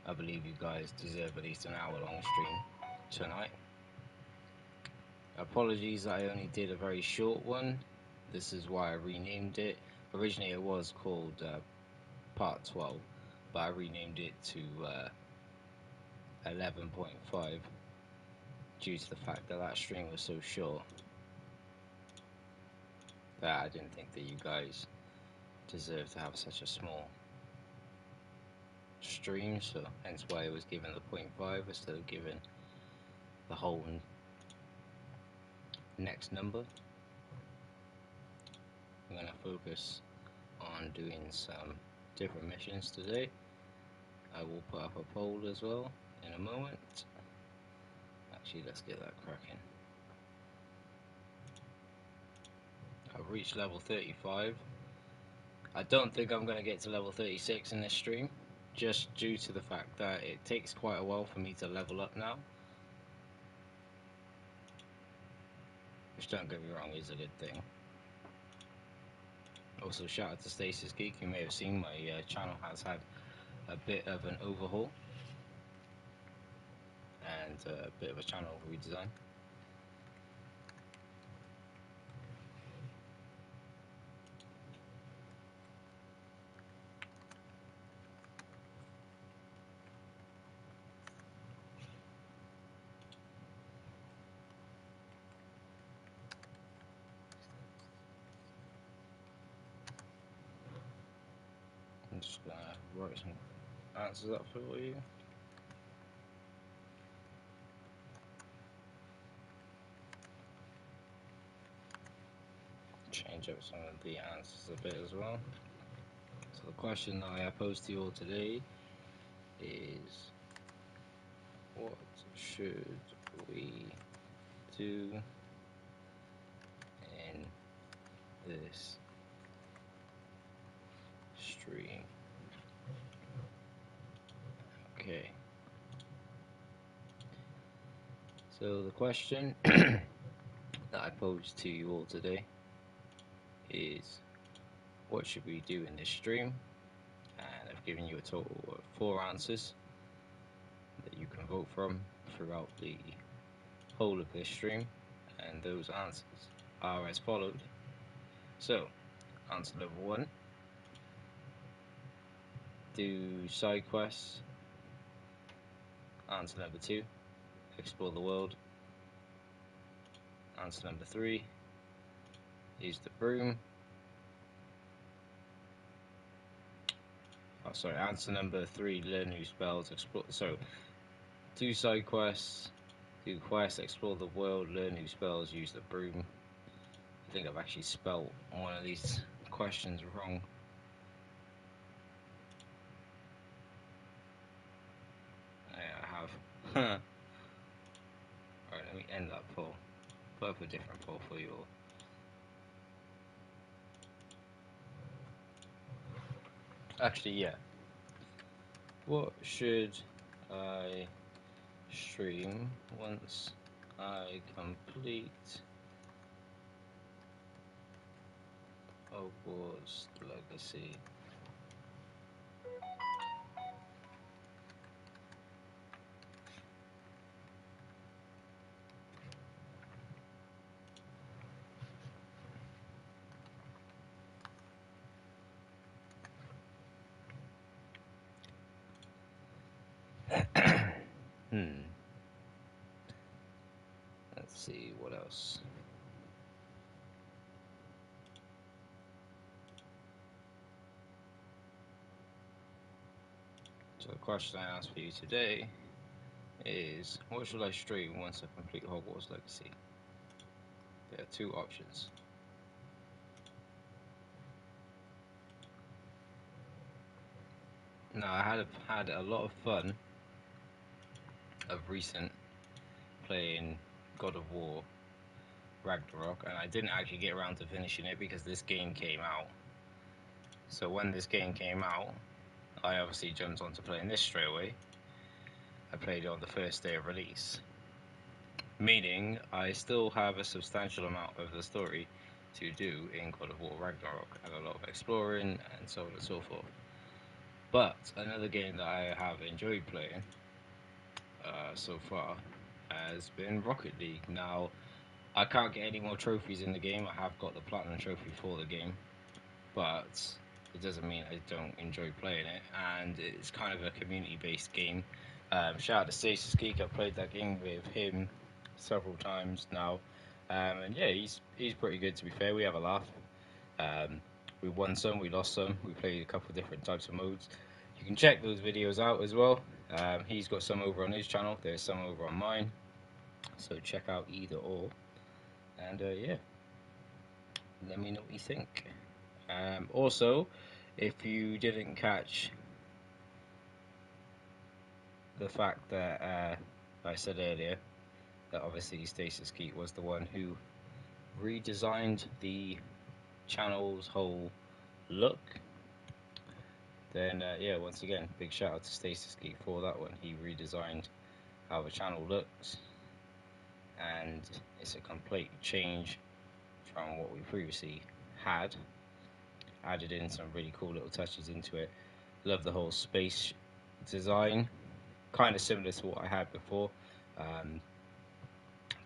I believe you guys deserve at least an hour-long stream tonight. Apologies that I only did a very short one. This is why I renamed it. Originally it was called Part 12, but I renamed it to 11.5 due to the fact that that stream was so short that I didn't think that you guys deserve to have such a small stream, so hence why it was given the 0.5 instead of giving the whole next number. I'm going to focus on doing some different missions today. I will put up a poll as well in a moment. Actually, let's get that cracking. I've reached level 35. I don't think I'm going to get to level 36 in this stream, just due to the fact that it takes quite a while for me to level up now. Which, don't get me wrong, is a good thing. Also, shout out to Stasis Geek. You may have seen my channel has had a bit of an overhaul and a bit of a channel redesign. I'm just gonna write some answers up for you. Change up some of the answers a bit as well. So the question that I pose to you all today is, what should we do in this stream? Okay. So the question that I pose to you all today is, what should we do in this stream? And I've given you a total of 4 answers that you can vote from throughout the whole of this stream, and those answers are as followed. So, answer number 1, do side quests. Answer number 2, explore the world. Answer number 3, use the broom. Oh, sorry, answer number 3, learn new spells, explore. So, do side quests, do quests, explore the world, learn new spells, use the broom. I think I've actually spelled one of these questions wrong. Yeah, I have. Alright, let me end that poll. Put up a different poll for you all. Actually, yeah. What should I stream once I complete Hogwarts Legacy? Let's see, what else? So the question I asked for you today is, what should I stream once I complete Hogwarts Legacy? There are 2 options. Now, I had a lot of fun of recent playing God of War Ragnarok, and I didn't actually get around to finishing it because this game came out. So when this game came out, I obviously jumped onto playing this straight away. I played it on the first day of release, meaning I still have a substantial amount of the story to do in God of War Ragnarok, and a lot of exploring and so on and so forth. But another game that I have enjoyed playing so far has been Rocket League. Now, I can't get any more trophies in the game. I have got the Platinum Trophy for the game, but it doesn't mean I don't enjoy playing it. And it's kind of a community-based game. Shout out to Stasis Geek. I've played that game with him several times now, and yeah, he's pretty good. To be fair, we have a laugh. Um, we won some, we lost some. We played a couple of different types of modes. You can check those videos out as well. He's got some over on his channel. There's some over on mine. So check out either or. And yeah, let me know what you think. Also, if you didn't catch the fact that I said earlier that obviously Stasis Geek was the one who redesigned the channel's whole look, then yeah, once again, big shout out to Stasis Geek for that one. He redesigned how the channel looks, and it's a complete change from what we previously had. Added in some really cool little touches into it. Love the whole space design, kind of similar to what I had before. Um,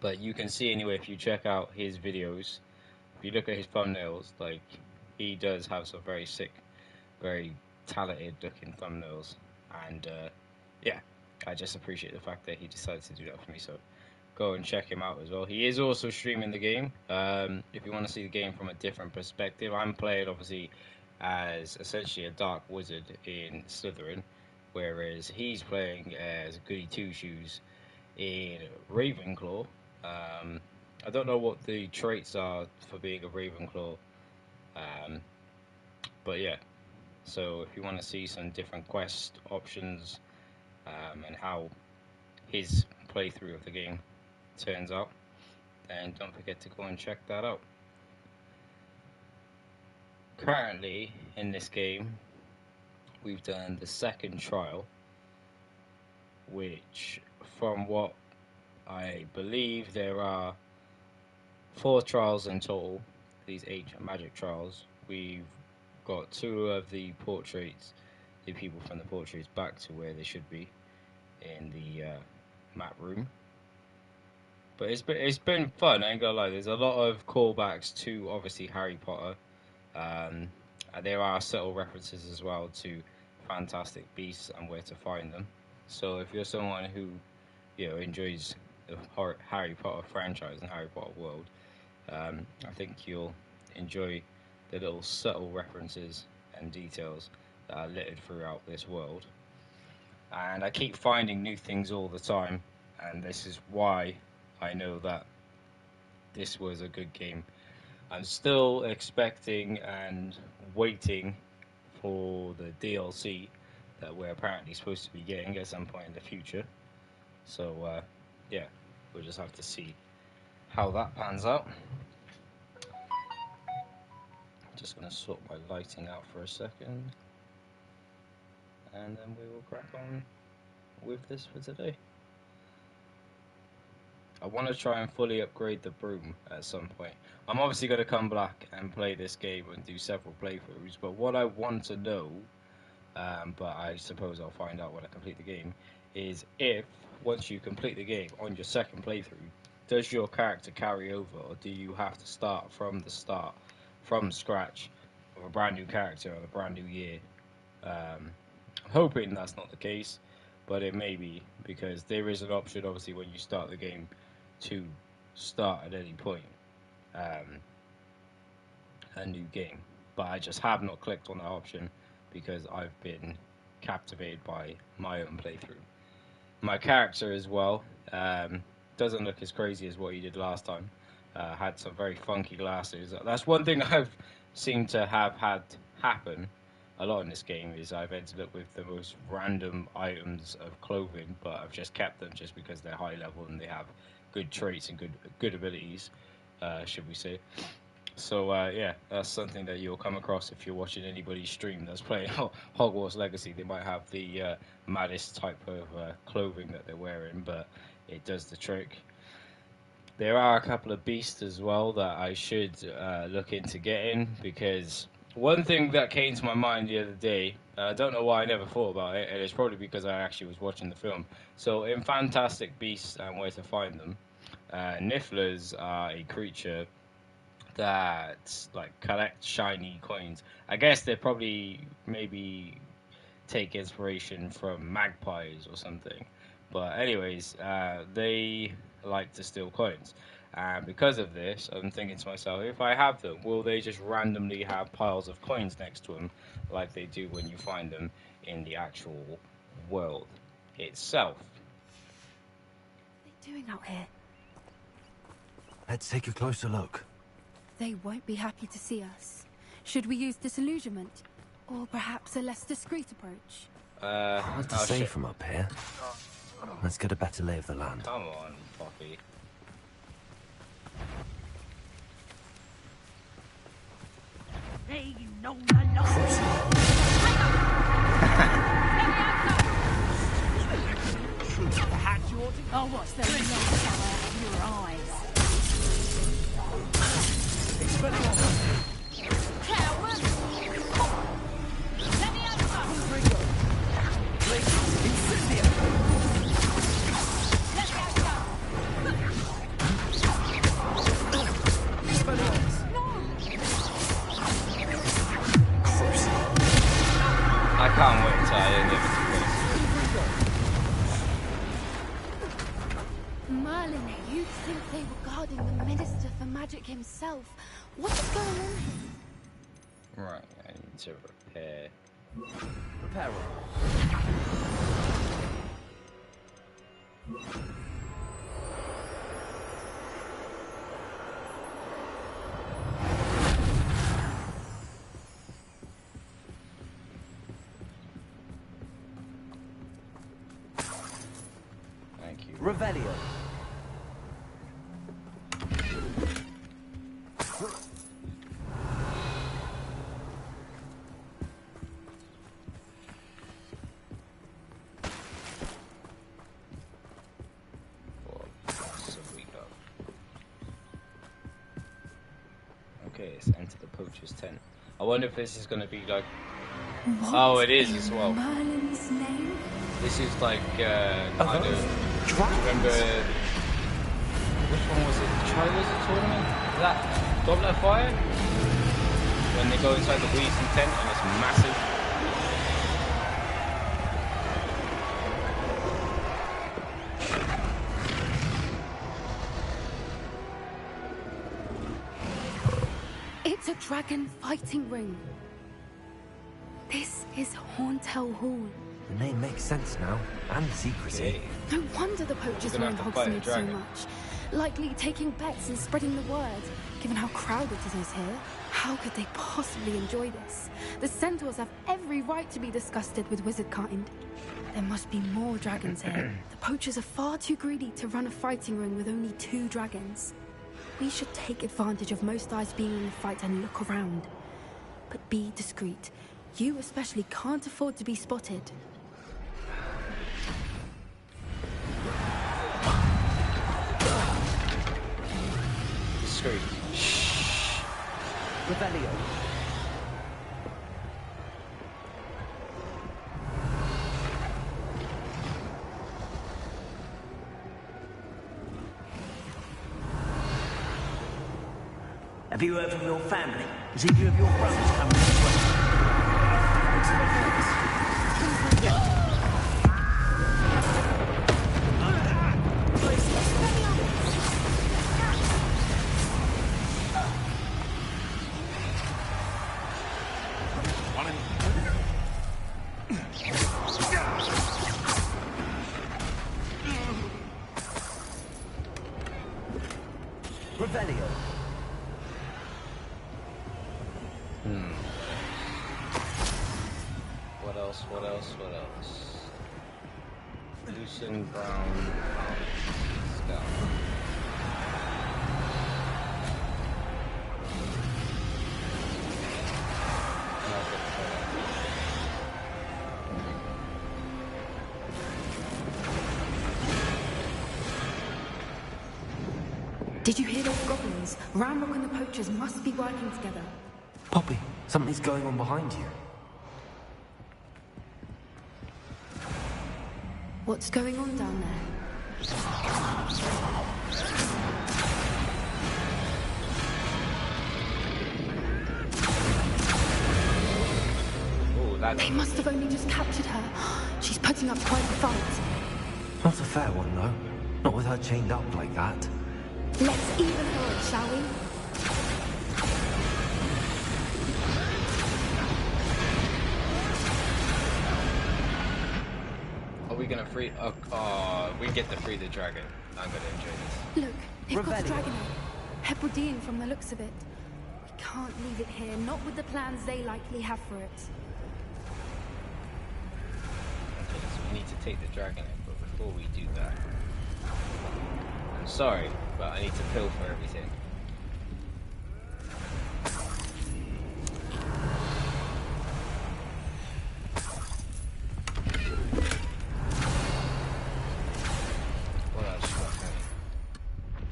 but you can see anyway if you check out his videos, if you look at his thumbnails, like he does have some very sick, very talented looking thumbnails, and yeah, I just appreciate the fact that he decided to do that for me. So go and check him out as well. He is also streaming the game. If you want to see the game from a different perspective, I'm playing obviously as essentially a dark wizard in Slytherin, whereas he's playing as Goody Two Shoes in Ravenclaw. I don't know what the traits are for being a Ravenclaw, um, but yeah. So if you want to see some different quest options and how his playthrough of the game turns out, then don't forget to go and check that out. Currently, in this game, we've done the second trial, which, from what I believe, there are 4 trials in total, these ancient magic trials. We've got 2 of the portraits, the people from the portraits, back to where they should be in the map room. But it's been fun. I ain't gonna lie. There's a lot of callbacks to obviously Harry Potter. Um, there are subtle references as well to Fantastic Beasts and where to find them. So if you're someone who enjoys the Harry Potter franchise and Harry Potter world, I think you'll enjoy the little subtle references and details that are littered throughout this world. And I keep finding new things all the time, and this is why I know that this was a good game. I'm still expecting and waiting for the DLC that we're apparently supposed to be getting at some point in the future. So, yeah, we'll just have to see how that pans out. Just going to sort my lighting out for a second, and then we will crack on with this for today. I want to try and fully upgrade the broom at some point. I'm obviously going to come back and play this game and do several playthroughs, but what I want to know, but I suppose I'll find out when I complete the game, is if, once you complete the game on your second playthrough, does your character carry over, or do you have to start, from scratch, with a brand new character on a brand new year? I'm hoping that's not the case, but it may be, because there is an option, obviously, when you start the game to start at any point a new game. But I just have not clicked on that option because I've been captivated by my own playthrough. My character as well doesn't look as crazy as what he did last time. Had some very funky glasses. That's one thing I've seemed to have had happen a lot in this game, is I've ended up with the most random items of clothing, but I've just kept them just because they're high level and they have good traits and good abilities, should we say. So yeah, that's something that you'll come across if you're watching anybody stream that's playing Hogwarts Legacy. They might have the maddest type of clothing that they're wearing, but it does the trick. There are a couple of beasts as well that I should look into getting, because One thing that came to my mind the other day, I don't know why I never thought about it, and it's probably because I actually was watching the film. So, in Fantastic Beasts and Where to Find Them, Nifflers are a creature that like collect shiny coins. I guess they probably maybe take inspiration from magpies or something. But anyways, they like to steal coins. And because of this, I'm thinking to myself, if I have them, will they just randomly have piles of coins next to them like they do when you find them in the actual world itself? What are they doing out here? Let's take a closer look. They won't be happy to see us. Should we use disillusionment? Or perhaps a less discreet approach? Hard to say from up here. Let's get a better lay of the land. Come on, Poppy. Hey, you know the law. Oh, what's the your eyes? Coward! Let me out of I can't wait until I end it. Merlin, you'd think they were guarding the Minister for Magic himself. What is going on here? Right, I need to repair. Repair. Thank you. Revelio. Okay, let's enter the poacher's tent. I wonder if this is going to be like... What Oh, it is as well. Merlin's name? This is like, kind of... Remember... Which one was it? The Triwizard Tournament? Is that Goblet of Fire? When they go inside the Weasley tent and it's massive. It's a dragon fighting ring. This is Hauntel Hall. The name makes sense now, and the secrecy. Okay. No wonder the poachers You're were gonna in have to fight a Hogsmeade so dragon. much. Likely taking bets and spreading the word. Given how crowded it is here, how could they possibly enjoy this? The centaurs have every right to be disgusted with wizard kind. There must be more dragons here. The poachers are far too greedy to run a fighting ring with only 2 dragons. We should take advantage of most eyes being in the fight and look around. But be discreet. You especially can't afford to be spotted. Discreet. Revelio. Have you heard from your family? Has either of your brothers come this way? Revelio. What else? What else? What else? Lucien Brown Scout. Did you hear those goblins? Ramrock and the poachers must be working together. Poppy, Something's going on behind you. What's going on down there? They must have only just captured her. She's putting up quite a fight. Not a fair one, though. Not with her chained up like that. Let's even her up, shall we? Are we gonna free? Oh, we get to free the dragon. I'm gonna enjoy this. Look, they've got the dragon egg. Hebridean from the looks of it. We can't leave it here, not with the plans they likely have for it. Okay, so we need to take the dragon egg, but before we do that, I'm sorry, but I need to pill for everything.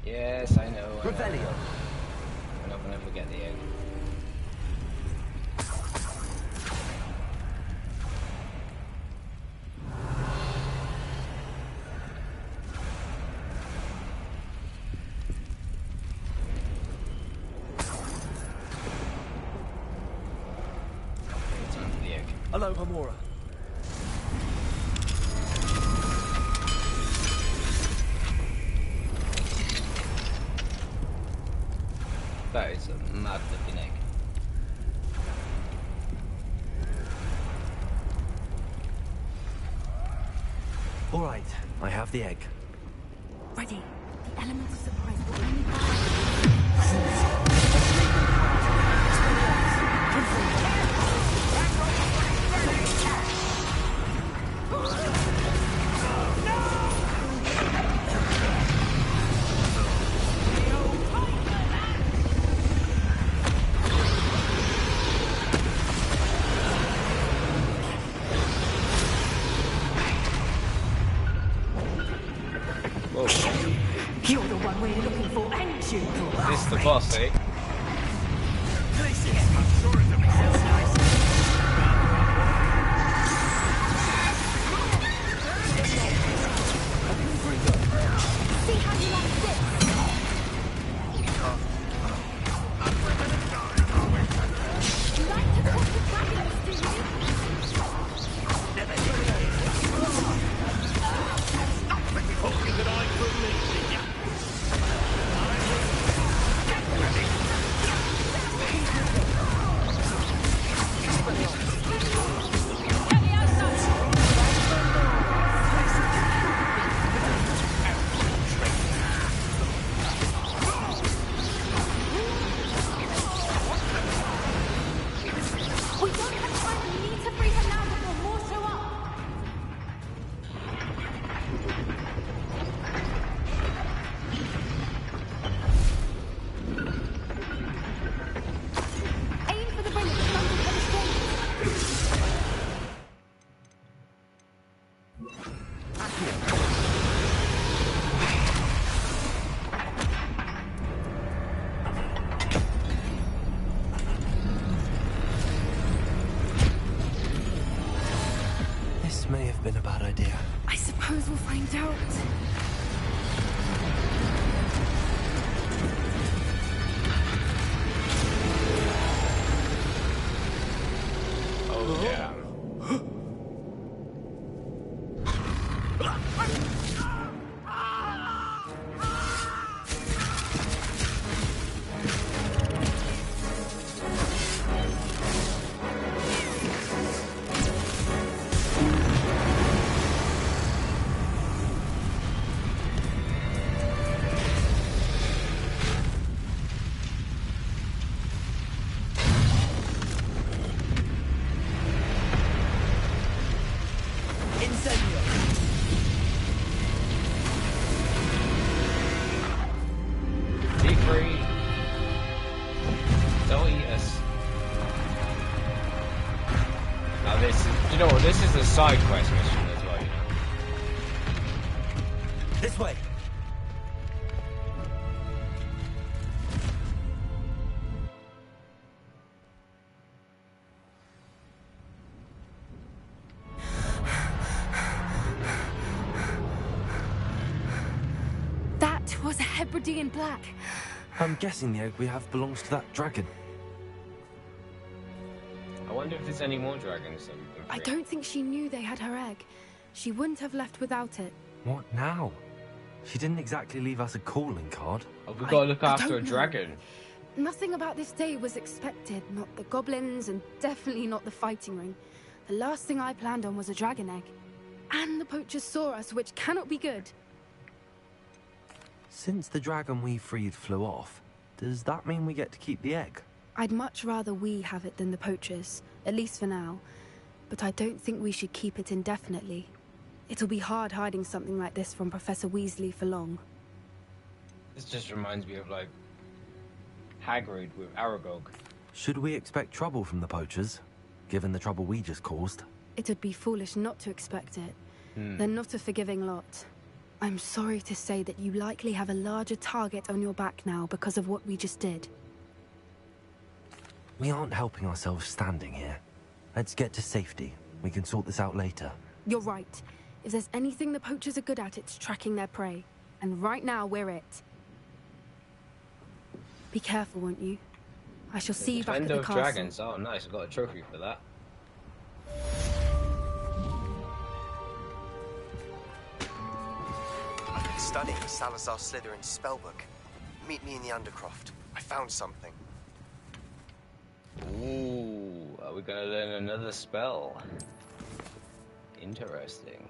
Yes, I know. Revelio. We're not gonna forget the egg. Okay, time for the egg. Hello, Hamura. That is a mad looking egg. All right, I have the egg. Ready. The element of surprise will only You're the one we're looking for, ain't you? This is the boss, eh? see how you like this. You like to talk to dragons, do you? We don't have time. We need to free them now before more show up. Aim for the ring at the front of the This may have been a bad idea. I suppose we'll find out. Oh yeah. Be free. Don't eat us. Now this is, you know what, this is a side quest mission as well, you know. This way. It was a Hebridean black. I'm guessing the egg we have belongs to that dragon. I wonder if there's any more dragons that we can I free. don't think she knew they had her egg. She wouldn't have left without it. What now? She didn't exactly leave us a calling card. Oh, we've got to look I after a don't know. dragon. Nothing about this day was expected. Not the goblins, and definitely not the fighting ring. The last thing I planned on was a dragon egg. And the poachers saw us, which cannot be good. Since the dragon we freed flew off, does that mean we get to keep the egg? I'd much rather we have it than the poachers, at least for now. But I don't think we should keep it indefinitely. It'll be hard hiding something like this from Professor Weasley for long. This just reminds me of, like, Hagrid with Aragog. Should we expect trouble from the poachers, given the trouble we just caused? It would be foolish not to expect it. They're not a forgiving lot. I'm sorry to say that you likely have a larger target on your back now because of what we just did. We aren't helping ourselves standing here. Let's get to safety. We can sort this out later. You're right. If there's anything the poachers are good at, it's tracking their prey. And right now, we're it. Be careful, won't you? I shall see you back at Defender the of castle. Dragons. Oh, nice. I got a trophy for that. I've been studying Salazar Slytherin's spellbook. Meet me in the Undercroft. I found something. Ooh, are we gonna learn another spell? Interesting.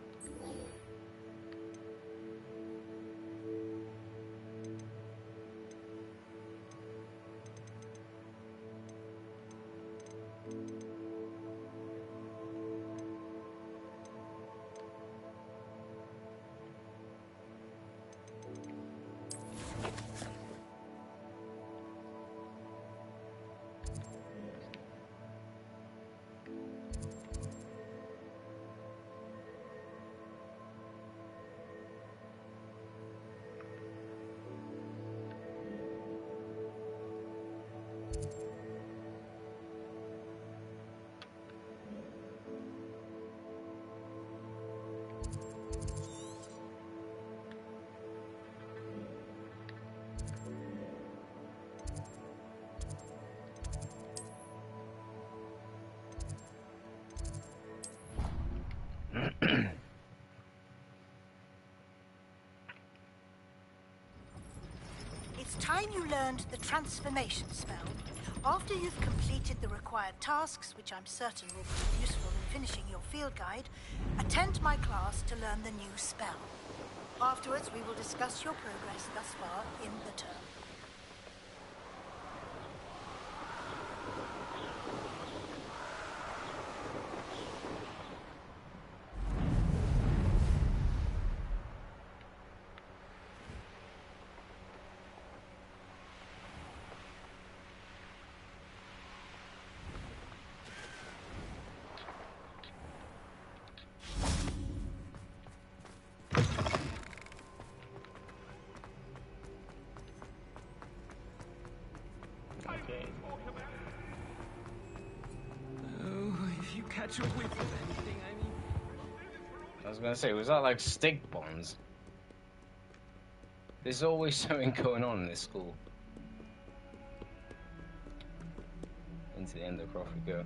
It's time you learned the transformation spell. After you've completed the required tasks, which I'm certain will be useful in finishing your field guide, attend my class to learn the new spell. Afterwards, we will discuss your progress thus far in the term. Okay. Oh, if you catch a whiff of anything, I mean... I was gonna say, was that like stick bombs? There's always something going on in this school. Into the Undercroft we go.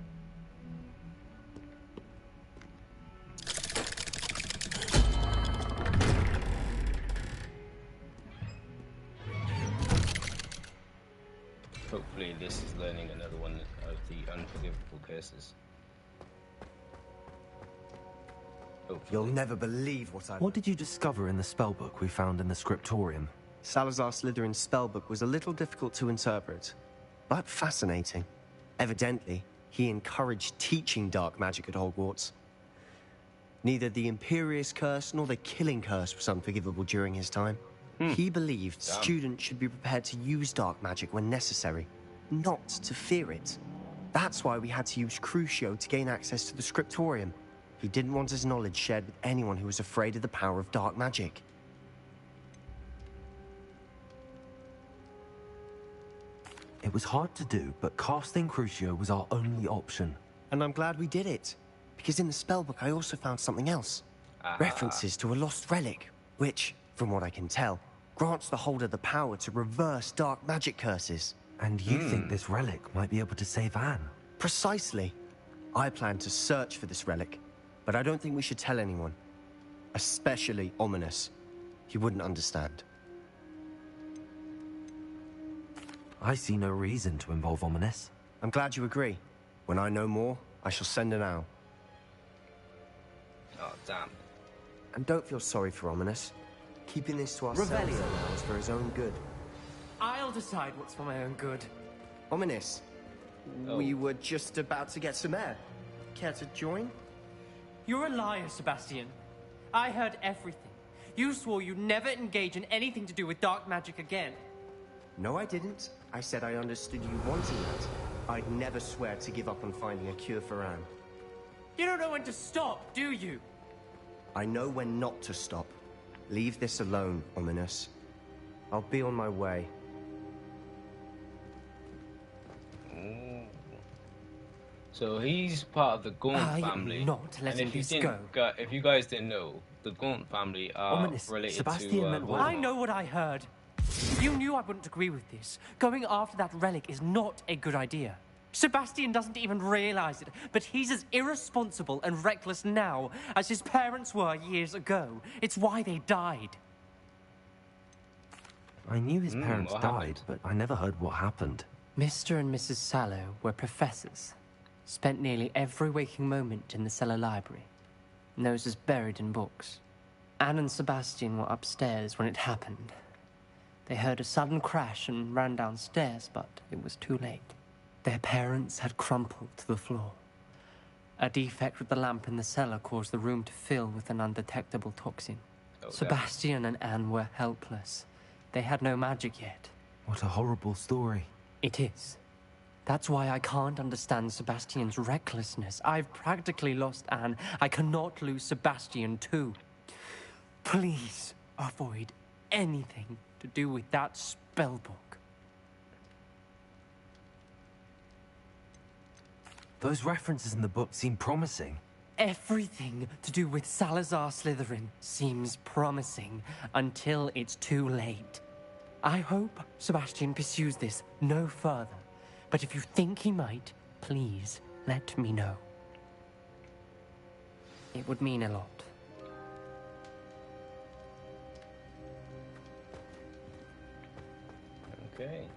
Hopefully this is learning another one of the unforgivable curses. Hopefully. You'll never believe what I... What did you discover in the spellbook we found in the scriptorium? Salazar Slytherin's spellbook was a little difficult to interpret, but fascinating. Evidently, he encouraged teaching dark magic at Hogwarts. Neither the Imperious Curse nor the Killing Curse was unforgivable during his time. He believed students should be prepared to use dark magic when necessary, not to fear it. That's why we had to use Crucio to gain access to the scriptorium. He didn't want his knowledge shared with anyone who was afraid of the power of dark magic. It was hard to do, but casting Crucio was our only option. And I'm glad we did it, because in the spellbook I also found something else. References to a lost relic, which, from what I can tell, grants the holder the power to reverse dark magic curses. And you think this relic might be able to save Anne? Precisely. I plan to search for this relic, but I don't think we should tell anyone. Especially Ominous. He wouldn't understand. I see no reason to involve Ominous. I'm glad you agree. When I know more, I shall send an owl. Oh, damn. And don't feel sorry for Ominous. Keeping this to ourselves Revelio. now is for his own good. I'll decide what's for my own good. Ominous, we were just about to get some air. Care to join? You're a liar, Sebastian. I heard everything. You swore you'd never engage in anything to do with dark magic again. No, I didn't. I said I understood you wanting that. I'd never swear to give up on finding a cure for Anne. You don't know when to stop, do you? I know when not to stop. Leave this alone, Ominous. I'll be on my way. So he's part of the Gaunt I am family. not letting and if you this didn't, go. If you guys didn't know, the Gaunt family are Ominous. related Sebastian to meant well. I know what I heard. You knew I wouldn't agree with this. Going after that relic is not a good idea. Sebastian doesn't even realize it, but he's as irresponsible and reckless now as his parents were years ago. It's why they died. I knew his parents what died, happened? but I never heard what happened. Mr. and Mrs. Sallow were professors. Spent nearly every waking moment in the cellar library. Noses buried in books. Anne and Sebastian were upstairs when it happened. They heard a sudden crash and ran downstairs, but it was too late. Their parents had crumpled to the floor. A defect with the lamp in the cellar caused the room to fill with an undetectable toxin. Oh, Sebastian and Anne were helpless. They had no magic yet. What a horrible story. It is. That's why I can't understand Sebastian's recklessness. I've practically lost Anne. I cannot lose Sebastian too. Please avoid anything to do with that spellbook. Those references in the book seem promising. Everything to do with Salazar Slytherin seems promising until it's too late. I hope Sebastian pursues this no further. But if you think he might, please let me know. It would mean a lot. Okay.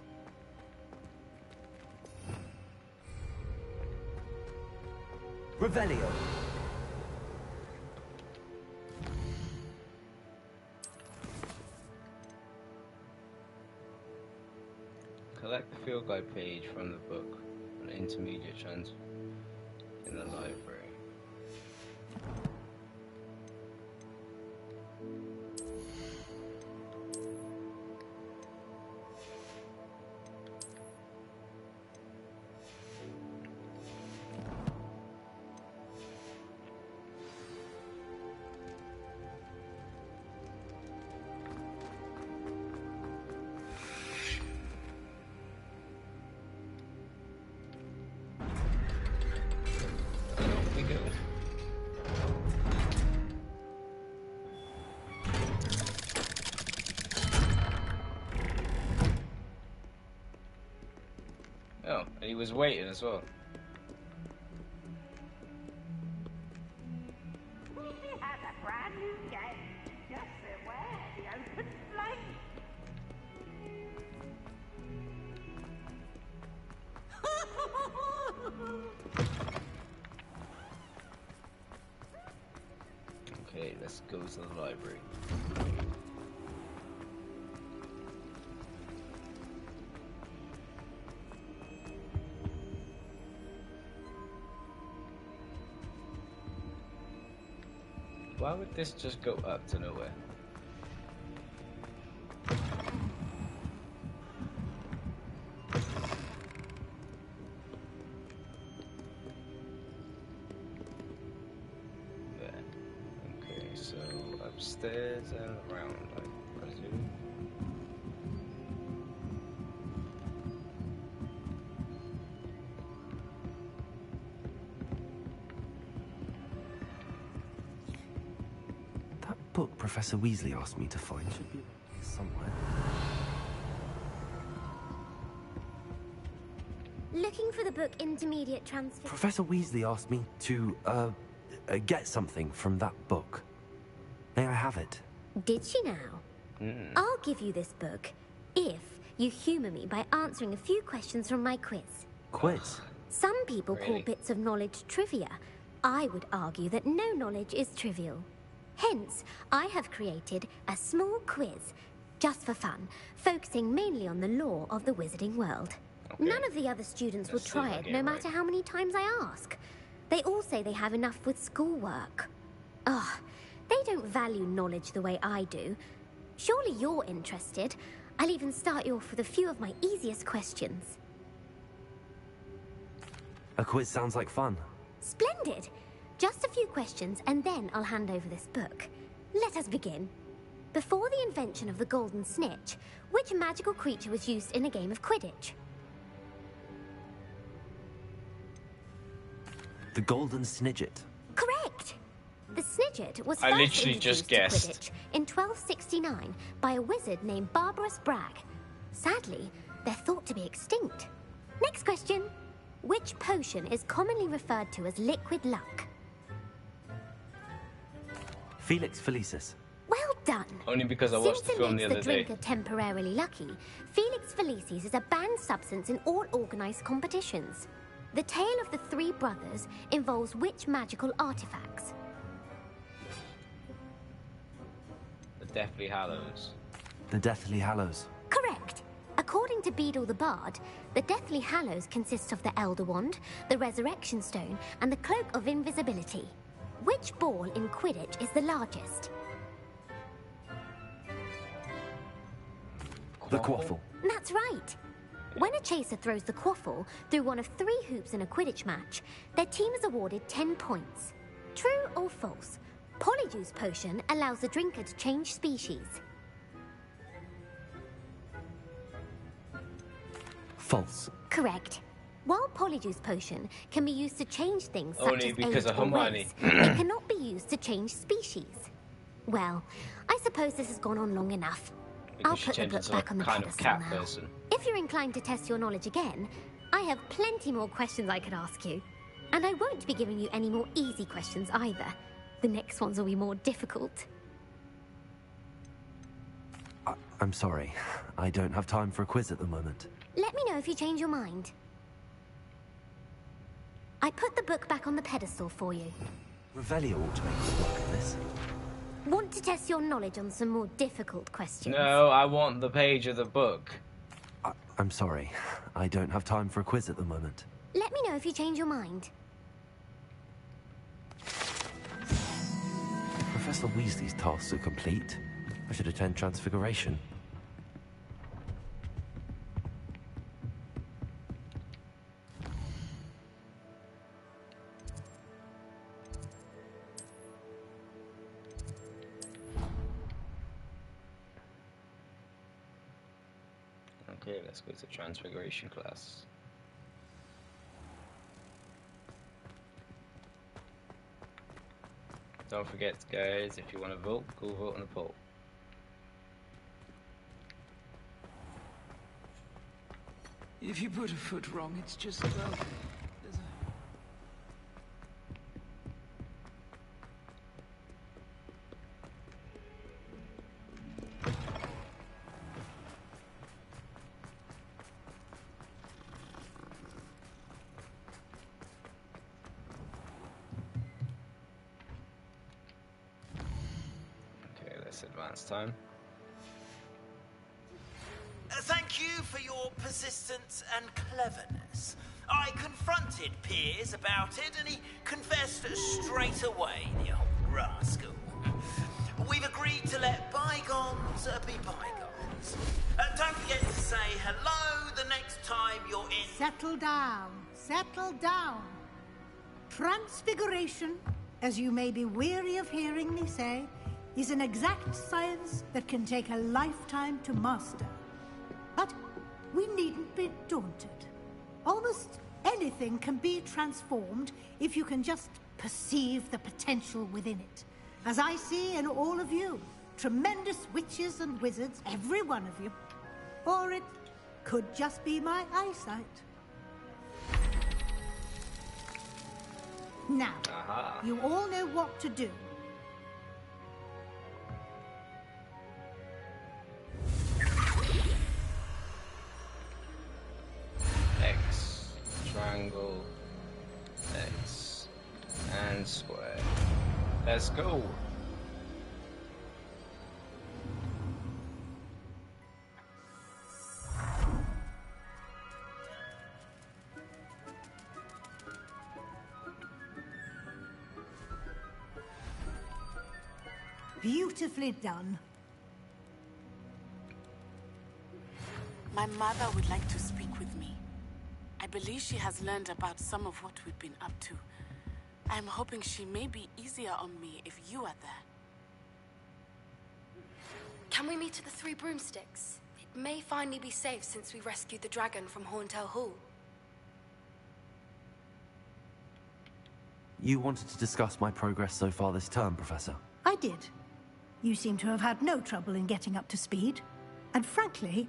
Revelio. Collect the field guide page from the book. An intermediate chance in the library. We go. Oh, and he was waiting as well. We have a brand new game. Just beware the open flame. Okay, let's go to the library. Why would this just go up to nowhere? There. Okay, so upstairs and around, I presume. That book Professor Weasley asked me to find should be... somewhere. Looking for the book Intermediate Transfer... Professor Weasley asked me to, get something from that book. May I have it? Did she now? I'll give you this book if you humour me by answering a few questions from my quiz. Quiz? Some people call bits of knowledge trivia. I would argue that no knowledge is trivial. Hence, I have created a small quiz, just for fun, focusing mainly on the lore of the wizarding world. Okay. None of the other students will try it, no matter how many times I ask. They all say they have enough with schoolwork. Ugh, they don't value knowledge the way I do. Surely you're interested. I'll even start you off with a few of my easiest questions. A quiz sounds like fun. Splendid! Just a few questions, and then I'll hand over this book. Let us begin. Before the invention of the golden snitch, which magical creature was used in a game of Quidditch? The golden snidget. Correct! The snidget was I first literally introduced just to guessed. Quidditch in 1269 by a wizard named Barbarous Bragg. Sadly, they're thought to be extinct. Next question. Which potion is commonly referred to as liquid luck? Felix Felicis. Well done. Only because I watched the Since it film the makes other the day. drinker temporarily lucky, Felix Felicis is a banned substance in all organised competitions. The tale of the three brothers involves which magical artifacts? The Deathly Hallows. The Deathly Hallows. Correct. According to Beadle the Bard, the Deathly Hallows consists of the Elder Wand, the Resurrection Stone, and the Cloak of Invisibility. Which ball in Quidditch is the largest? The quaffle. That's right. When a chaser throws the quaffle through one of 3 hoops in a Quidditch match, their team is awarded 10 points. True or false? Polyjuice Potion allows the drinker to change species. False. Correct. While Polyjuice Potion can be used to change things such Only as because age of or Hermione. race, it cannot be used to change species. Well, I suppose this has gone on long enough. Because I'll she put the changed book into back a on the kind of pedestal cat now. person. If you're inclined to test your knowledge again, I have plenty more questions I could ask you. And I won't be giving you any more easy questions either. The next ones will be more difficult. I'm sorry. I don't have time for a quiz at the moment. Let me know if you change your mind. I put the book back on the pedestal for you. Revelio ought to make a look at this. Want to test your knowledge on some more difficult questions? No, I want the page of the book. I'm sorry. I don't have time for a quiz at the moment. Let me know if you change your mind. Professor Weasley's tasks are complete. I should attend Transfiguration. Okay, let's go to Transfiguration class. Don't forget, guys, if you want to vote, go vote in the poll. If you put a foot wrong, it's just, well, there's a... Okay, let's advance time. Thank you for your persistence and cleverness. I confronted Piers about it, and he confessed straight away, the old rascal. We've agreed to let bygones be bygones. Don't forget to say hello the next time you're in... Settle down. Settle down. Transfiguration, as you may be weary of hearing me say, is an exact science that can take a lifetime to master. But we needn't be daunted. Almost anything can be transformed if you can just perceive the potential within it, as I see in all of you. Tremendous witches and wizards, every one of you. Or it could just be my eyesight. Now, you all know what to do. X, triangle, X, and square. Let's go. Beautifully done. My mother would like to speak with me. I believe she has learned about some of what we've been up to. I'm hoping she may be easier on me if you are there. Can we meet at the Three Broomsticks? It may finally be safe since we rescued the dragon from Horntail Hall. You wanted to discuss my progress so far this term, Professor? I did. You seem to have had no trouble in getting up to speed. And frankly,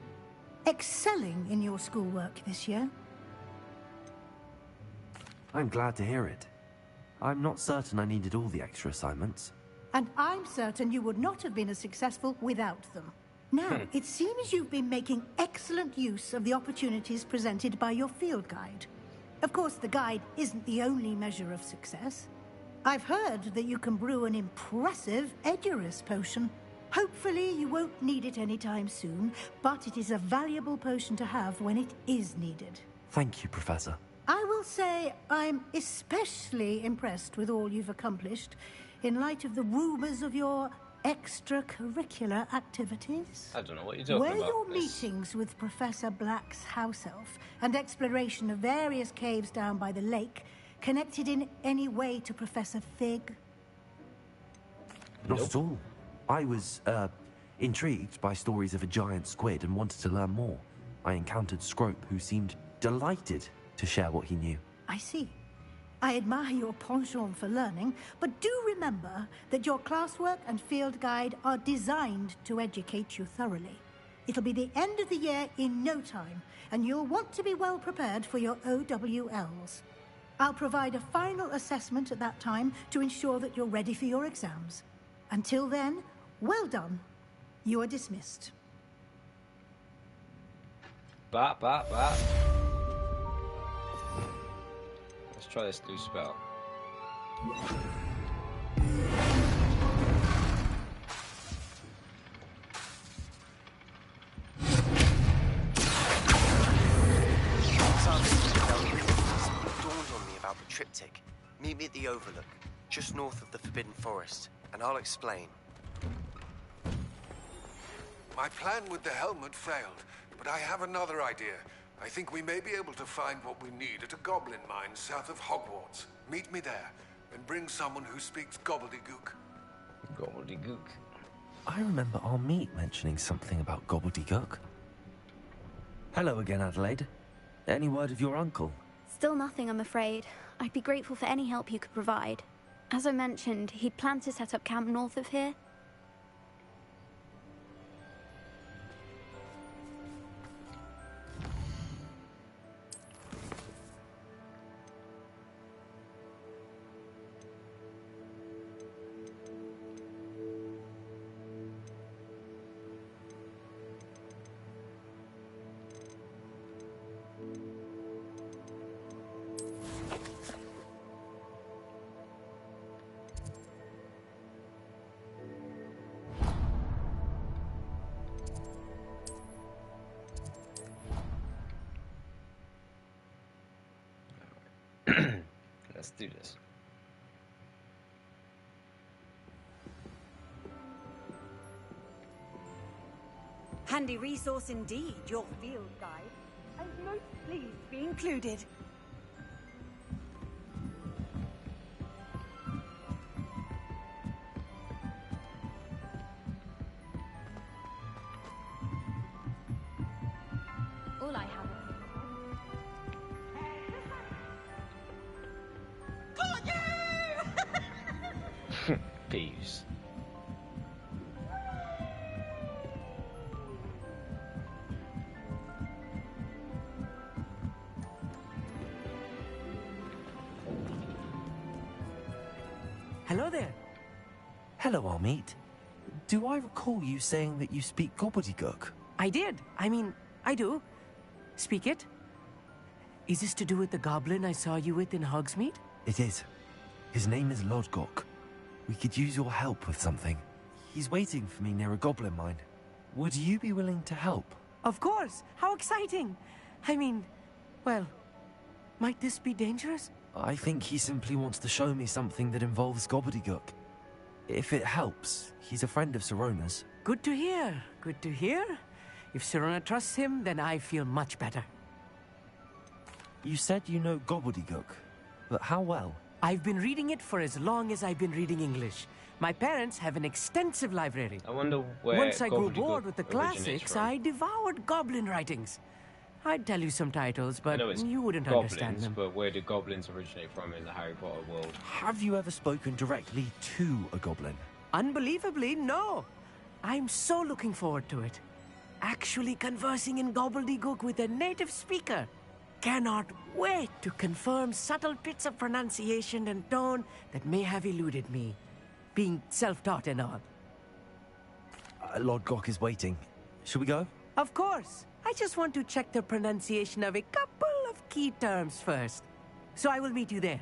excelling in your schoolwork this year. I'm glad to hear it. I'm not certain I needed all the extra assignments. And I'm certain you would not have been as successful without them. Now, it seems you've been making excellent use of the opportunities presented by your field guide. Of course, the guide isn't the only measure of success. I've heard that you can brew an impressive Edurus potion. Hopefully you won't need it anytime soon, but it is a valuable potion to have when it is needed. Thank you, Professor. I will say I'm especially impressed with all you've accomplished in light of the rumors of your extracurricular activities. I don't know what you're talking Were about. your meetings with Professor Black's house elf and exploration of various caves down by the lake connected in any way to Professor Fig? Not at all. I was, intrigued by stories of a giant squid and wanted to learn more. I encountered Scrope, who seemed delighted to share what he knew. I see. I admire your penchant for learning, but do remember that your classwork and field guide are designed to educate you thoroughly. It'll be the end of the year in no time, and you'll want to be well prepared for your OWLs. I'll provide a final assessment at that time to ensure that you're ready for your exams. Until then, well done. You are dismissed. Let's try this new spell. About the triptych. Meet me at the Overlook, just north of the Forbidden Forest, and I'll explain. My plan with the helmet failed, but I have another idea. I think we may be able to find what we need at a goblin mine south of Hogwarts. Meet me there, and bring someone who speaks gobbledygook. Gobbledygook. I remember our meet mentioning something about gobbledygook. Hello again, Adelaide. Any word of your uncle? Still nothing, I'm afraid. I'd be grateful for any help you could provide. As I mentioned, he'd planned to set up camp north of here. Let's do this. Handy resource indeed, your field guide. I'm most pleased to be included. All I have. Peeves. Hello there. Hello, Amit. Do I recall you saying that you speak gobbledygook? I did. I mean, I do. Speak it. Is this to do with the goblin I saw you with in Hogsmeade? It is. His name is Lodgok. We could use your help with something. He's waiting for me near a goblin mine. Would you be willing to help? Of course. How exciting. I mean, well, might this be dangerous? I think he simply wants to show me something that involves gobbledygook. If it helps, he's a friend of Sirona's. Good to hear. Good to hear. If Sirona trusts him, then I feel much better. You said you know gobbledygook, but how well? I've been reading it for as long as I've been reading English. My parents have an extensive library. I wonder where Once I grew gobbledygook bored with the originates classics, from. I devoured goblin writings. I'd tell you some titles, I but know it's you wouldn't goblins, understand them. but where do goblins originate from in the Harry Potter world? Have you ever spoken directly to a goblin? Unbelievably, no. I'm so looking forward to it. Actually conversing in gobbledygook with a native speaker. Cannot wait to confirm subtle bits of pronunciation and tone that may have eluded me. Being self-taught and all. Lodgok is waiting. Shall we go? Of course. I just want to check the pronunciation of a couple of key terms first. So I will meet you there.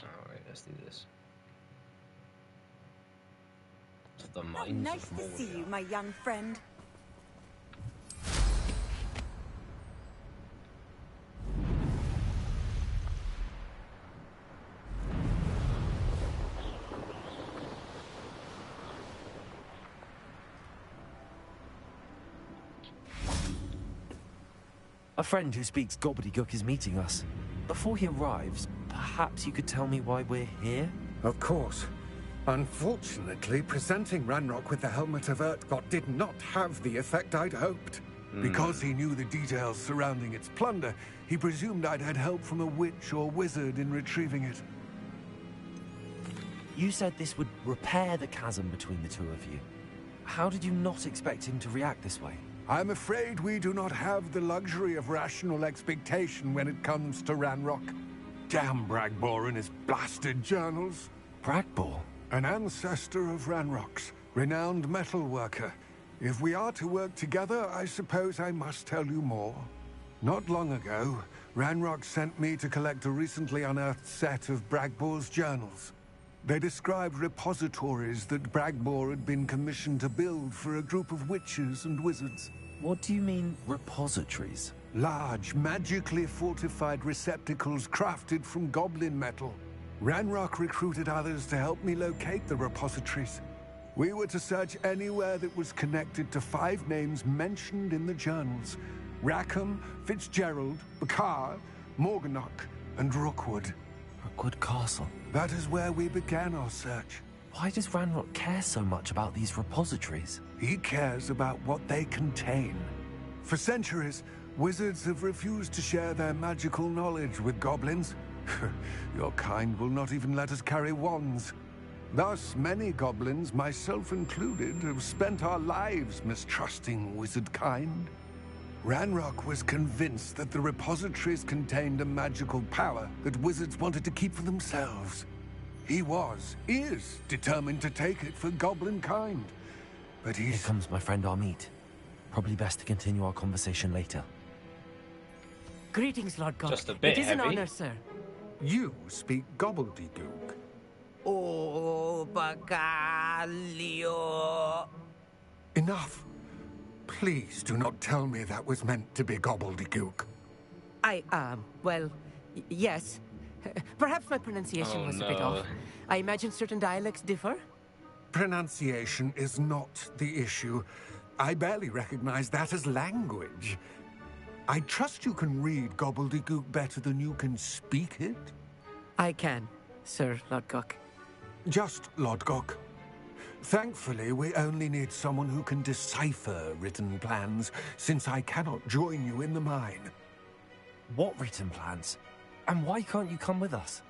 Alright, let's do this. The Oh, mines nice of to see Moria. you, my young friend. A friend who speaks gobbledygook is meeting us. Before he arrives, perhaps you could tell me why we're here? Of course. Unfortunately, presenting Ranrock with the Helmet of Urtkot did not have the effect I'd hoped. Because he knew the details surrounding its plunder, he presumed I'd had help from a witch or wizard in retrieving it. You said this would repair the chasm between the two of you. How did you not expect him to react this way? I'm afraid we do not have the luxury of rational expectation when it comes to Ranrock. Damn Bragbor and his blasted journals. Bragbor? An ancestor of Ranrock's, renowned metal worker. If we are to work together, I suppose I must tell you more. Not long ago, Ranrock sent me to collect a recently unearthed set of Bragbor's journals. They described repositories that Bragbor had been commissioned to build for a group of witches and wizards. What do you mean, repositories? Large, magically fortified receptacles crafted from goblin metal. Ranrock recruited others to help me locate the repositories. We were to search anywhere that was connected to 5 names mentioned in the journals. Rackham, Fitzgerald, Bakar, Morganach, and Rookwood. Rookwood Castle. That is where we began our search. Why does Ranrock care so much about these repositories? He cares about what they contain. For centuries, wizards have refused to share their magical knowledge with goblins. Your kind will not even let us carry wands. Thus, many goblins, myself included, have spent our lives mistrusting wizard kind. Ranrock was convinced that the repositories contained a magical power that wizards wanted to keep for themselves. He is determined to take it for goblin kind. But Here comes my friend Amit. Probably best to continue our conversation later. Greetings, Lord God. Just a bit It is an heavy. honor, sir. You speak gobbledygook. Oh, Bagalio. Enough. Please do not tell me that was meant to be gobbledygook. Well, yes. Perhaps my pronunciation was a bit off. I imagine certain dialects differ? Pronunciation is not the issue. I barely recognize that as language. I trust you can read gobbledygook better than you can speak it? I can, Sir Lodgok. Just Lodgok. Thankfully, we only need someone who can decipher written plans, since I cannot join you in the mine. What written plans? And why can't you come with us?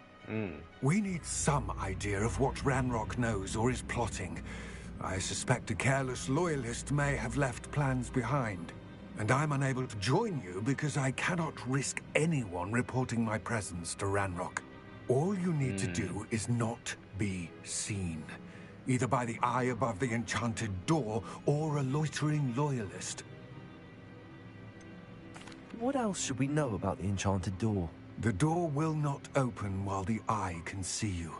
We need some idea of what Ranrock knows or is plotting. I suspect a careless loyalist may have left plans behind. And I'm unable to join you because I cannot risk anyone reporting my presence to Ranrock. All you need to do is not be seen. Either by the eye above the enchanted door or a loitering loyalist. What else should we know about the enchanted door? The door will not open while the eye can see you.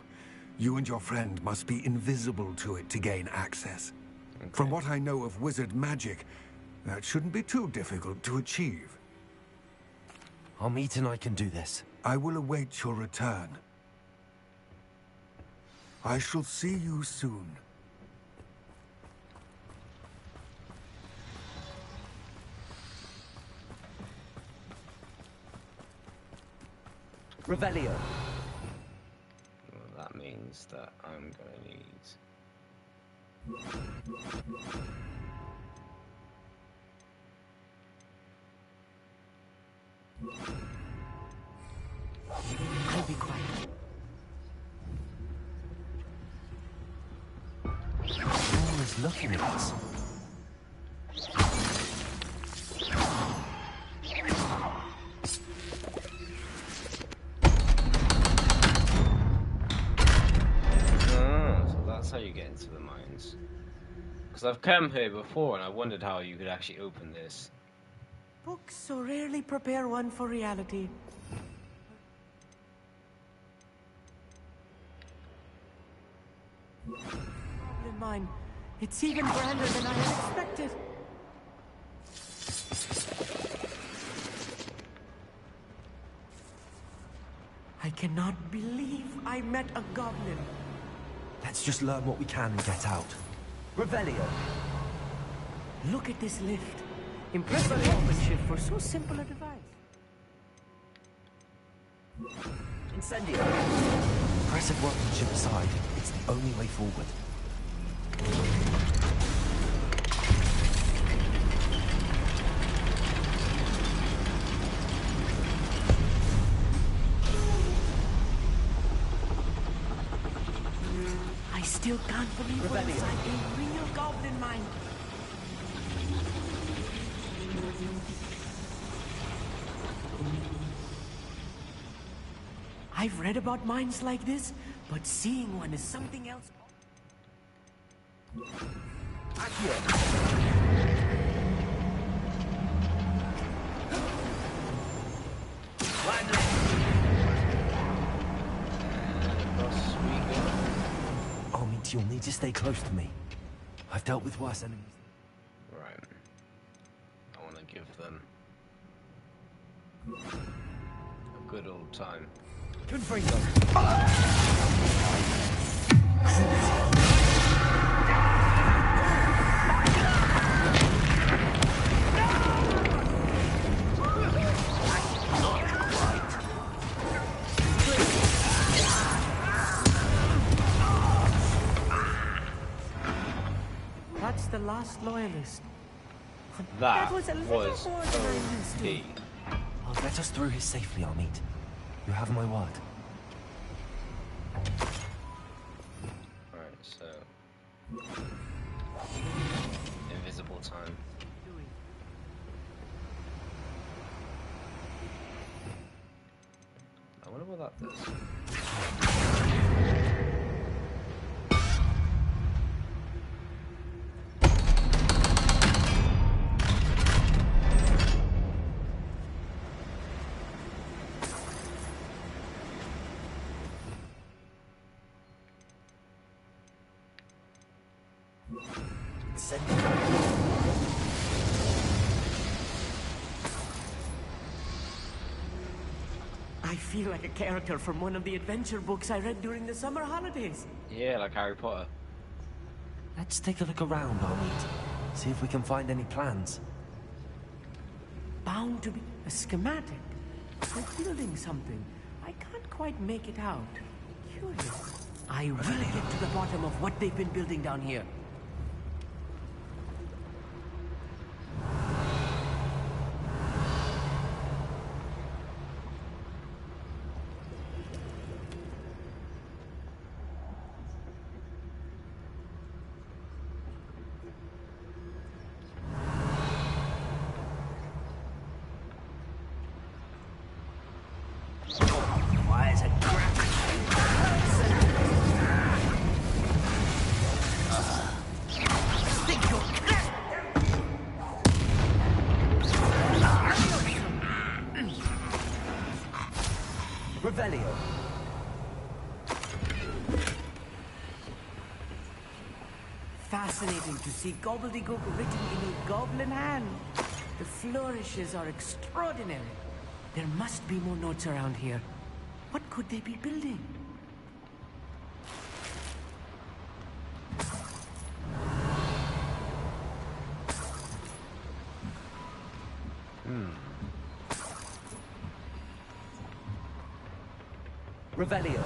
You and your friend must be invisible to it to gain access. Okay. From what I know of wizard magic, that shouldn't be too difficult to achieve. Amit and I can do this. I will await your return. I shall see you soon. Revelio. Well, that means that I'm gonna need... I'll be quiet. Who is looking at us? That's how you get into the mines. Because I've come here before and I wondered how you could actually open this. Books so rarely prepare one for reality. Goblin mine. It's even grander than I had expected. I cannot believe I met a goblin. Let's just learn what we can and get out. Revelio. Look at this lift. Impressive workmanship for so simple a device. Incendio. Impressive workmanship aside, it's the only way forward. I still can't believe we're inside a real goblin mine. I've read about mines like this, but seeing one is something else. Amit, you'll need to stay close to me. I've dealt with worse enemies. Right. I want to give them a good old time. Confringo. That's the last loyalist. That was a little more than I used to. I'll get us through here safely, Amit. You have my word. Alright, so... invisible time. I wonder what that does. I feel like a character from one of the adventure books I read during the summer holidays. Yeah, like Harry Potter. Let's take a look around, Amit. See if we can find any plans. Bound to be a schematic. They're building something. I can't quite make it out. Curious. I will get to the bottom of what they've been building down here. fascinating to see gobbledygook written in a goblin hand. The flourishes are extraordinary. There must be more notes around here. What could they be building? Revelio.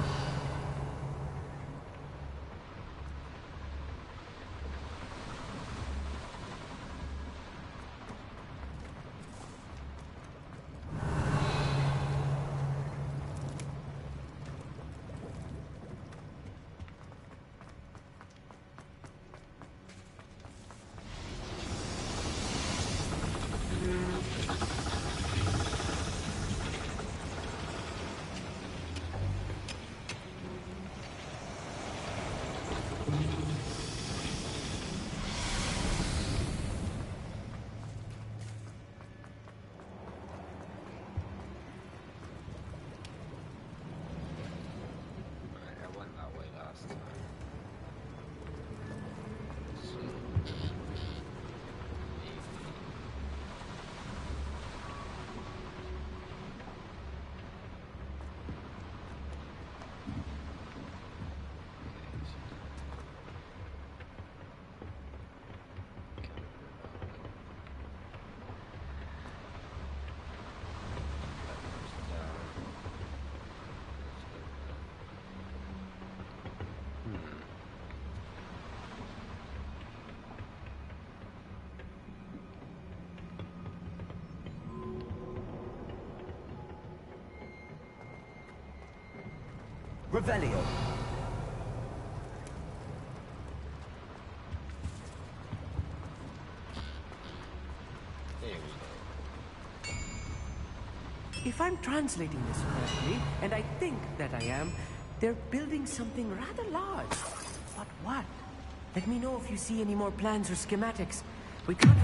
I went that way last time. So Revelio. there we go. If I'm translating this correctly, and I think that I am, they're building something rather large. But what? Let me know if you see any more plans or schematics. We can't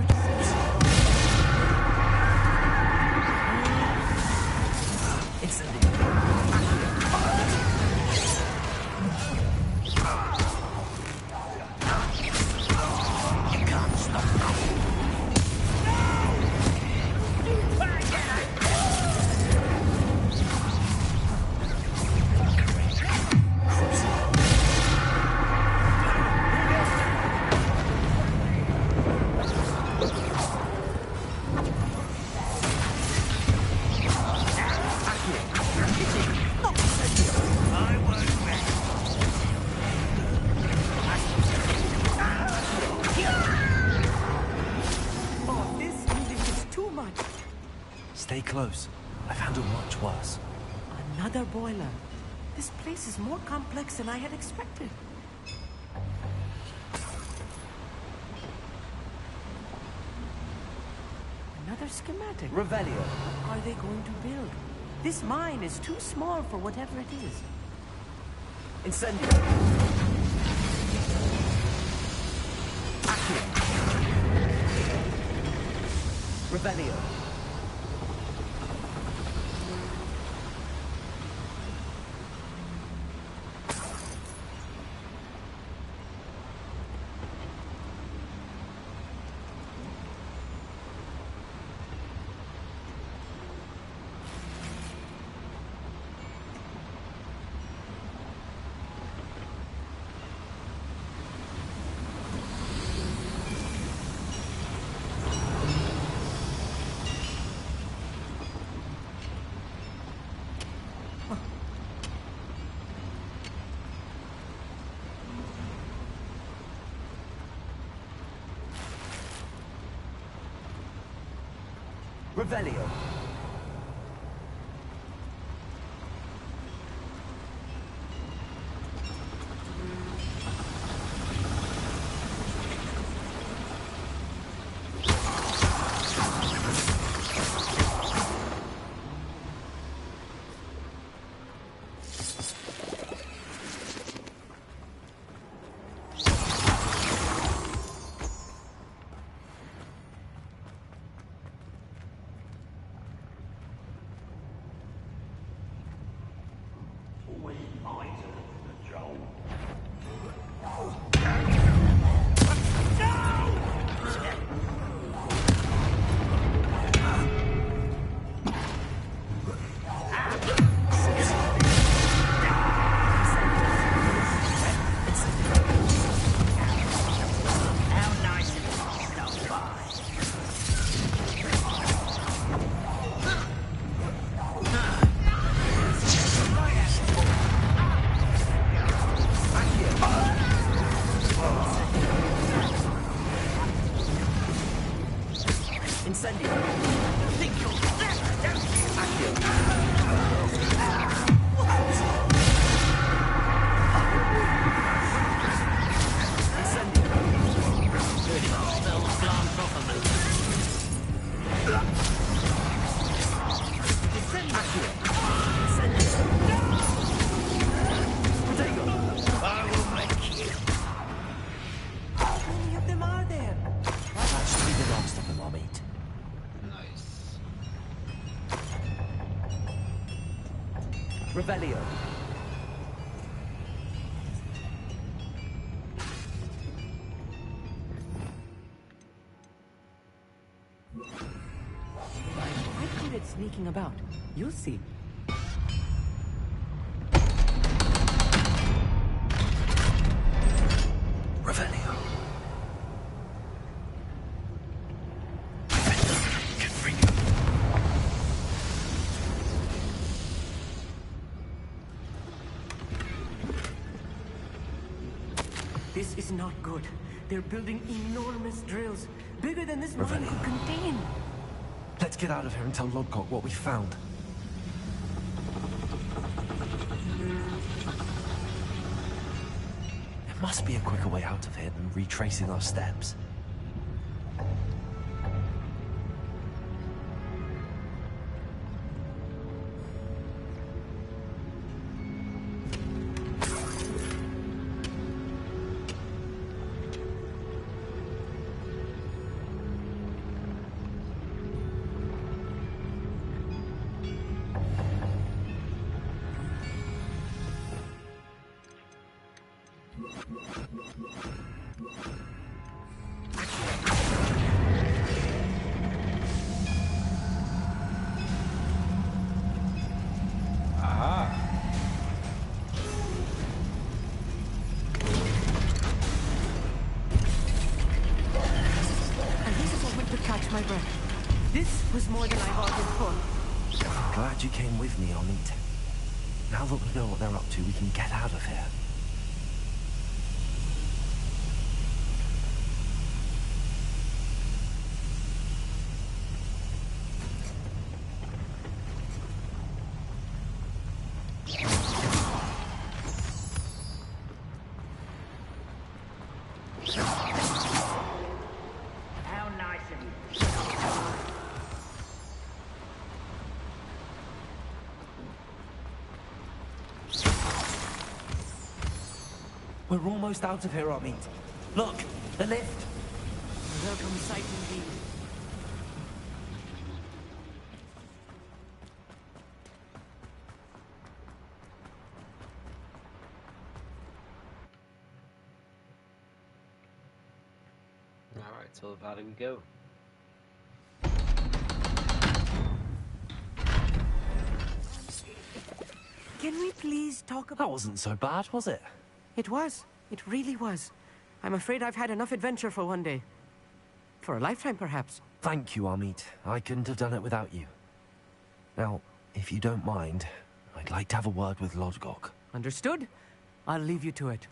Stay close. I've handled much worse. Another boiler. This place is more complex than I had expected. Another schematic. Revelio. What are they going to build? This mine is too small for whatever it is. Incendio. Accio. Revelio. Revelio. Revelio. I'm quite good at sneaking about. You'll see. Revelio. This is not good. They're building enormous drills, bigger than this mine could contain. Let's get out of here and tell Lodgok what we found. There must be a quicker way out of here than retracing our steps. My breath. This was more than I bargained for. I'm glad you came with me, Amit. Now that we know what they're up to, we can get out of here. How nice of you. We're almost out of here, Amit. Look, the lift. A welcome sight indeed. Alright, so how do we go? Can we please talk about... That wasn't so bad, was it? It was. It really was. I'm afraid I've had enough adventure for one day. For a lifetime, perhaps. Thank you, Amit. I couldn't have done it without you. Now, if you don't mind, I'd like to have a word with Lodgok. Understood? I'll leave you to it.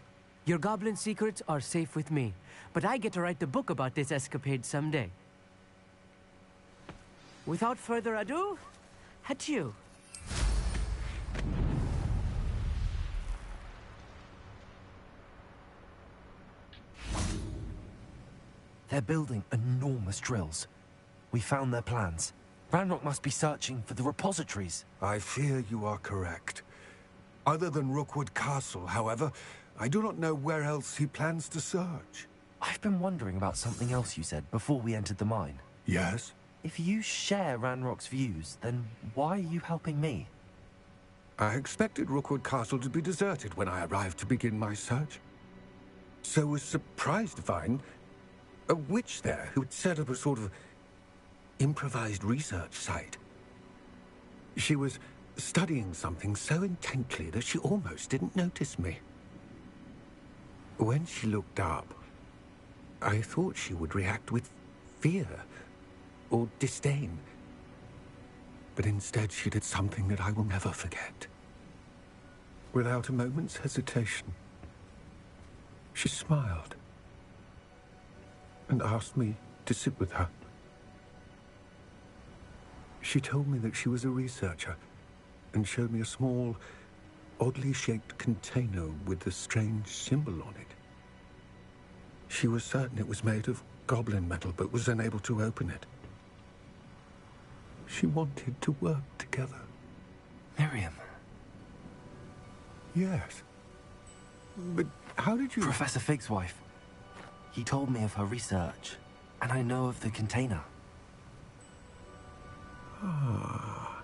Your goblin secrets are safe with me, but I get to write the book about this escapade someday. Without further ado, adieu. They're building enormous drills. We found their plans. Ranrock must be searching for the repositories. I fear you are correct. Other than Rookwood Castle, however, I do not know where else he plans to search. I've been wondering about something else you said before we entered the mine. Yes? If you share Ranrock's views, then why are you helping me? I expected Rookwood Castle to be deserted when I arrived to begin my search. So was surprised to find a witch there who had set up a sort of improvised research site. She was studying something so intently that she almost didn't notice me. When she looked up, I thought she would react with fear or disdain. But instead she did something that I will never forget. Without a moment's hesitation, she smiled and asked me to sit with her. She told me that she was a researcher and showed me a small, oddly shaped container with a strange symbol on it. She was certain it was made of goblin metal, but was unable to open it. She wanted to work together. Miriam. Yes. But how did you... Professor Fig's wife. He told me of her research, and I know of the container. Ah.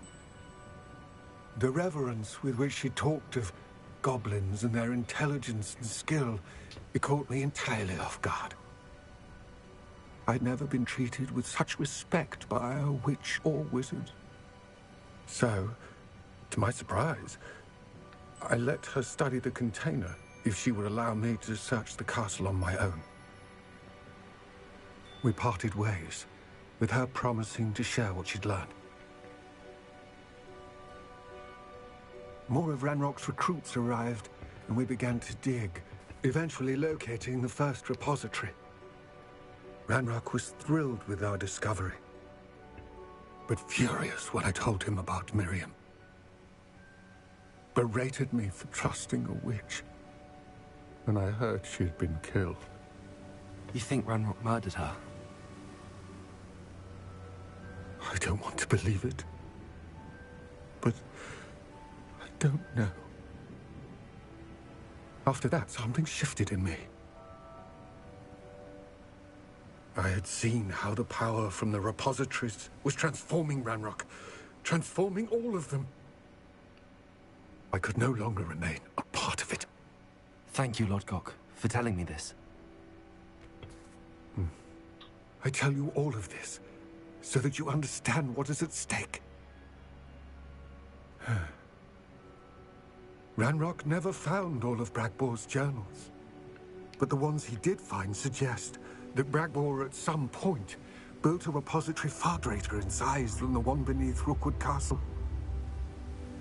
The reverence with which she talked of goblins and their intelligence and skill, it caught me entirely off guard. I'd never been treated with such respect by a witch or wizard. So, to my surprise, I let her study the container if she would allow me to search the castle on my own. We parted ways, with her promising to share what she'd learned. More of Ranrock's recruits arrived, and we began to dig, eventually locating the first repository. Ranrock was thrilled with our discovery, but furious when I told him about Miriam. Berated me for trusting a witch, and I heard she'd been killed. You think Ranrock murdered her? I don't want to believe it, but I don't know. After that, something shifted in me. I had seen how the power from the repositories was transforming Ranrock, transforming all of them. I could no longer remain a part of it. Thank you, Lodgok, for telling me this. I tell you all of this so that you understand what is at stake. Ranrock never found all of Bragbor's journals, but the ones he did find suggest that Bragbor at some point built a repository far greater in size than the one beneath Rookwood Castle.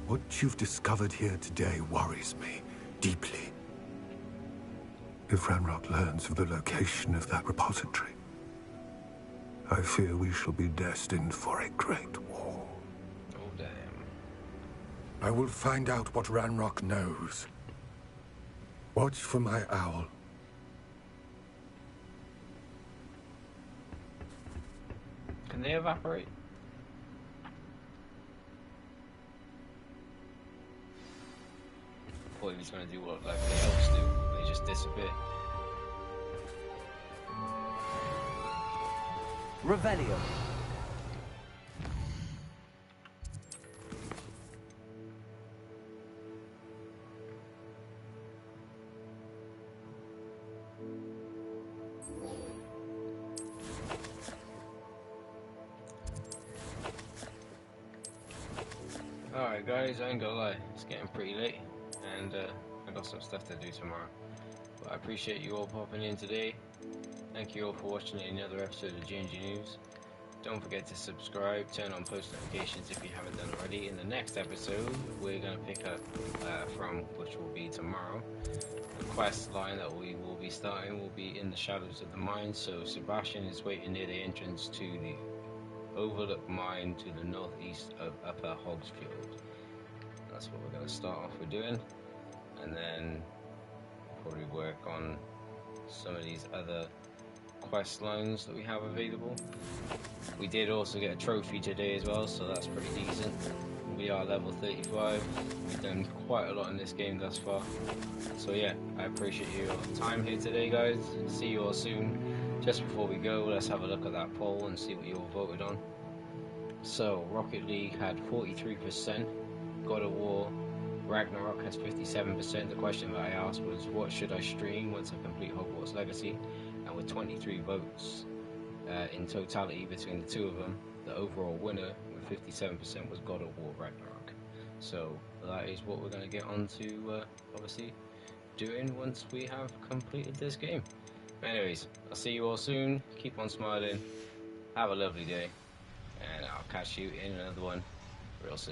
What you've discovered here today worries me deeply. If Ranrock learns of the location of that repository, I fear we shall be destined for a great war. Oh, damn. I will find out what Ranrock knows. Watch for my owl. Can they evaporate? I thought he was going to do what like the elves do. They just disappear. Revelio. Alright guys, I ain't gonna lie, it's getting pretty late and I got some stuff to do tomorrow. But I appreciate you all popping in today. Thank you all for watching another episode of G&G News. Don't forget to subscribe, turn on post notifications if you haven't done already. In the next episode, we're going to pick up from, which will be tomorrow. The quest line that we will be starting will be in the shadows of the mine. So Sebastian is waiting near the entrance to the Overlook Mine to the northeast of Upper Hogsfield. That's what we're going to start off with doing. And then probably work on some of these other quest lines that we have available. We did also get a trophy today as well, so that's pretty decent. We are level 35. We've done quite a lot in this game thus far. So yeah, I appreciate your time here today, guys. See you all soon. Just before we go, let's have a look at that poll and see what you all voted on. So Rocket League had 43%, God of War Ragnarok has 57%. The question that I asked was, what should I stream once I complete Hogwarts Legacy? And with 23 votes in totality between the two of them, the overall winner with 57% was God of War Ragnarok. So that is what we're going to get on to, obviously, doing once we have completed this game. Anyways, I'll see you all soon. Keep on smiling. Have a lovely day. And I'll catch you in another one real soon.